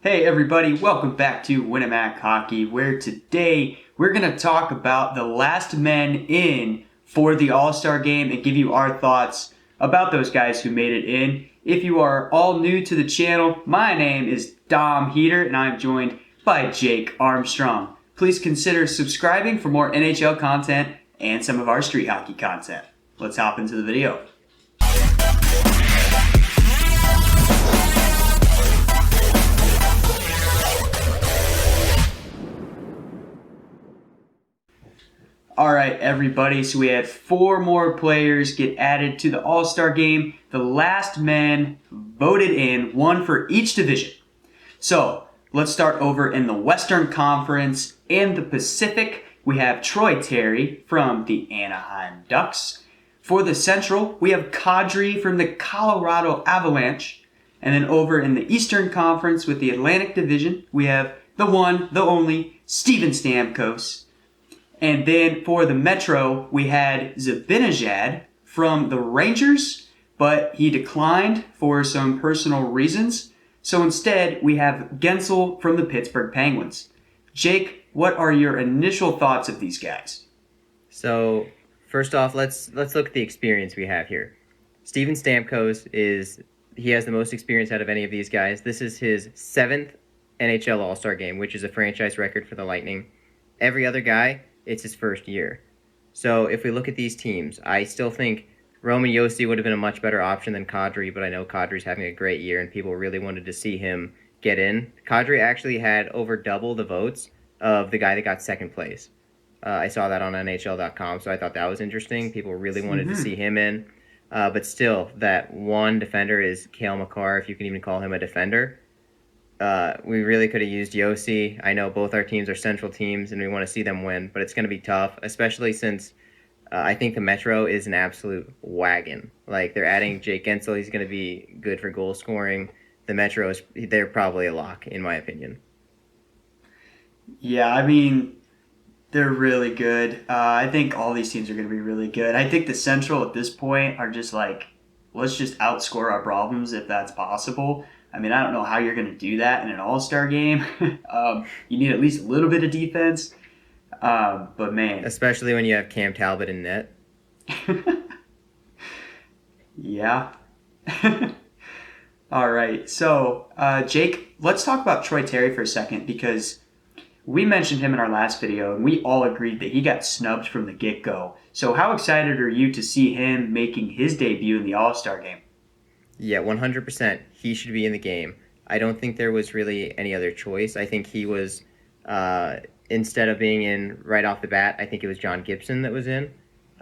Hey everybody, welcome back to Winamac Hockey, where today we're going to talk about the last men in for the All-Star Game and give you our thoughts about those guys who made it in. If you are all new to the channel, my name is Dom Heater and I'm joined by Jake Armstrong. Please consider subscribing for more NHL content and some of our street hockey content. Let's hop into the video. All right, everybody, so we had 4 more players get added to the All-Star Game. The last men voted in, 1 for each division. So let's start over in the Western Conference. In the Pacific, we have Troy Terry from the Anaheim Ducks. For the Central, we have Kadri from the Colorado Avalanche. And then over in the Eastern Conference with the Atlantic Division, we have the one, the only, Steven Stamkos. And then for the Metro, we had Zibanejad from the Rangers, but he declined for some personal reasons. So instead, we have Gensel from the Pittsburgh Penguins. Jake, what are your initial thoughts of these guys? So first off, let's look at the experience we have here. Steven Stamkos he has the most experience out of any of these guys. This is his 7th NHL All-Star Game, which is a franchise record for the Lightning. Every other guy, it's his first year. So if we look at these teams, I still think Roman Josi would have been a much better option than Kadri, but I know Kadri's having a great year and people really wanted to see him get in. Kadri actually had over double the votes of the guy that got second place. I saw that on NHL.com, so I thought that was interesting. People really wanted to see him in. But still, that one defender is Cale Makar, if you can even call him a defender. We really could have used Josi. I know both our teams are central teams and we want to see them win, but it's going to be tough, especially since I think the Metro is an absolute wagon. Like, they're adding Jake Gensel. He's going to be good for goal scoring. The Metro, they're probably a lock, in my opinion. Yeah, I mean, they're really good. I think all these teams are going to be really good. I think the Central at this point are just like, let's just outscore our problems if that's possible. I mean, I don't know how you're going to do that in an all-star game. You need at least a little bit of defense. But, man. Especially when you have Cam Talbot in net. Yeah. All right. So, Jake, let's talk about Troy Terry for a second because we mentioned him in our last video, and we all agreed that he got snubbed from the get-go. So how excited are you to see him making his debut in the All-Star Game? Yeah, 100%. He should be in the game. I don't think there was really any other choice. I think he was, instead of being in right off the bat, I think it was John Gibson that was in,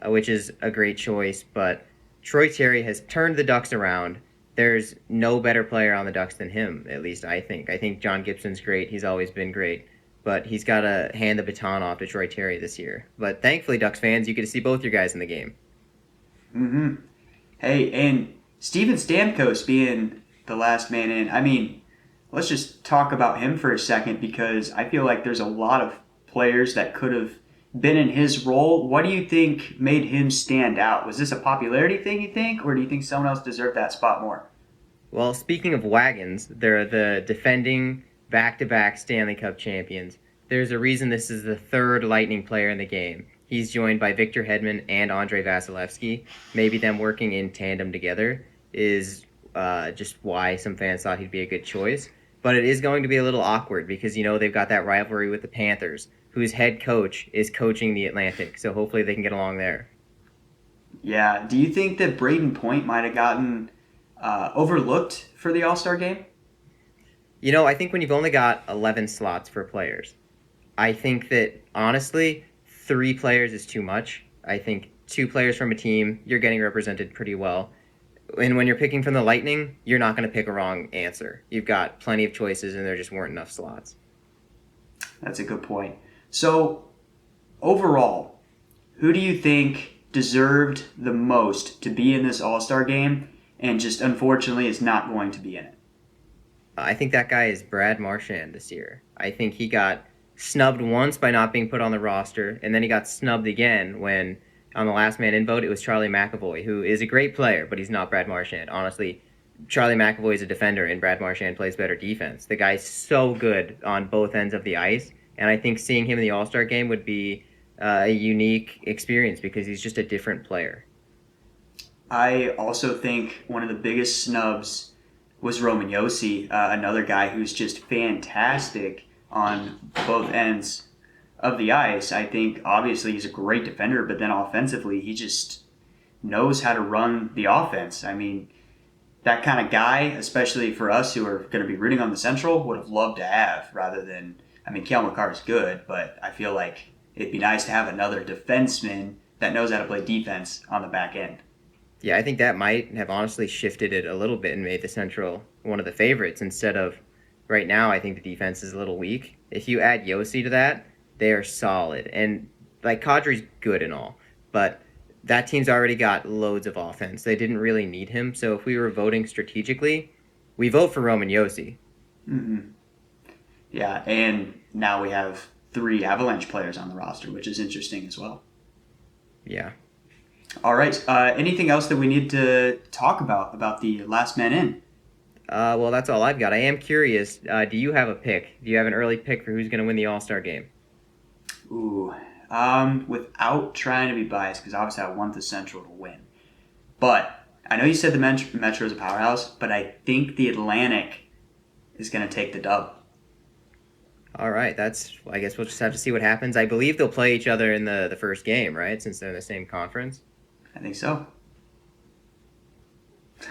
which is a great choice. But Troy Terry has turned the Ducks around. There's no better player on the Ducks than him, at least I think. I think John Gibson's great. He's always been great. But he's got to hand the baton off to Troy Terry this year. But thankfully, Ducks fans, you get to see both your guys in the game. Mm-hmm. Hey, and Steven Stamkos being the last man in, I mean, let's just talk about him for a second because I feel like there's a lot of players that could have been in his role. What do you think made him stand out? Was this a popularity thing, you think, or do you think someone else deserved that spot more? Well, speaking of wagons, they're the defending back-to-back Stanley Cup champions. There's a reason this is the 3rd Lightning player in the game. He's joined by Victor Hedman and Andrei Vasilevsky. Maybe them working in tandem together is just why some fans thought he'd be a good choice. But it is going to be a little awkward because, they've got that rivalry with the Panthers, whose head coach is coaching the Atlantic. So hopefully they can get along there. Yeah. Do you think that Braden Point might have gotten overlooked for the All-Star Game? I think when you've only got 11 slots for players, I think that, honestly, 3 players is too much. I think 2 players from a team, you're getting represented pretty well. And when you're picking from the Lightning, you're not going to pick a wrong answer. You've got plenty of choices, and there just weren't enough slots. That's a good point. So, overall, who do you think deserved the most to be in this All-Star Game and just unfortunately is not going to be in it? I think that guy is Brad Marchand this year. I think he got snubbed once by not being put on the roster, and then he got snubbed again when, on the last man in vote, it was Charlie McAvoy, who is a great player, but he's not Brad Marchand. Honestly, Charlie McAvoy is a defender and Brad Marchand plays better defense. The guy's so good on both ends of the ice, and I think seeing him in the All-Star game would be a unique experience because he's just a different player. I also think one of the biggest snubs was Roman Josi, another guy who's just fantastic on both ends of the ice. I think obviously he's a great defender, but then offensively he just knows how to run the offense. I mean, that kind of guy, especially for us who are going to be rooting on the Central, would have loved to have rather than, I mean, Cale Makar is good, but I feel like it'd be nice to have another defenseman that knows how to play defense on the back end. Yeah, I think that might have honestly shifted it a little bit and made the Central one of the favorites instead of right now. I think the defense is a little weak. If you add Josi to that, they are solid. And like Kadri's good and all, but that team's already got loads of offense. They didn't really need him. So if we were voting strategically, we vote for Roman Josi. Mm-hmm. Yeah, and now we have 3 Avalanche players on the roster, which is interesting as well. Yeah. All right. Anything else that we need to talk about the last man in? Well, that's all I've got. I am curious. Do you have a pick? Do you have an early pick for who's going to win the All-Star game? Ooh. Without trying to be biased, because obviously I want the Central to win. But I know you said the Metro is a powerhouse, but I think the Atlantic is going to take the dub. All right. I guess we'll just have to see what happens. I believe they'll play each other in the first game, right? Since they're in the same conference. I think so.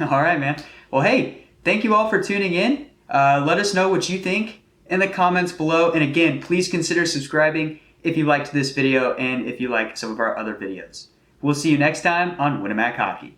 All right, man. Well, hey, thank you all for tuning in. Let us know what you think in the comments below. And again, please consider subscribing if you liked this video and if you like some of our other videos. We'll see you next time on Winamac Hockey.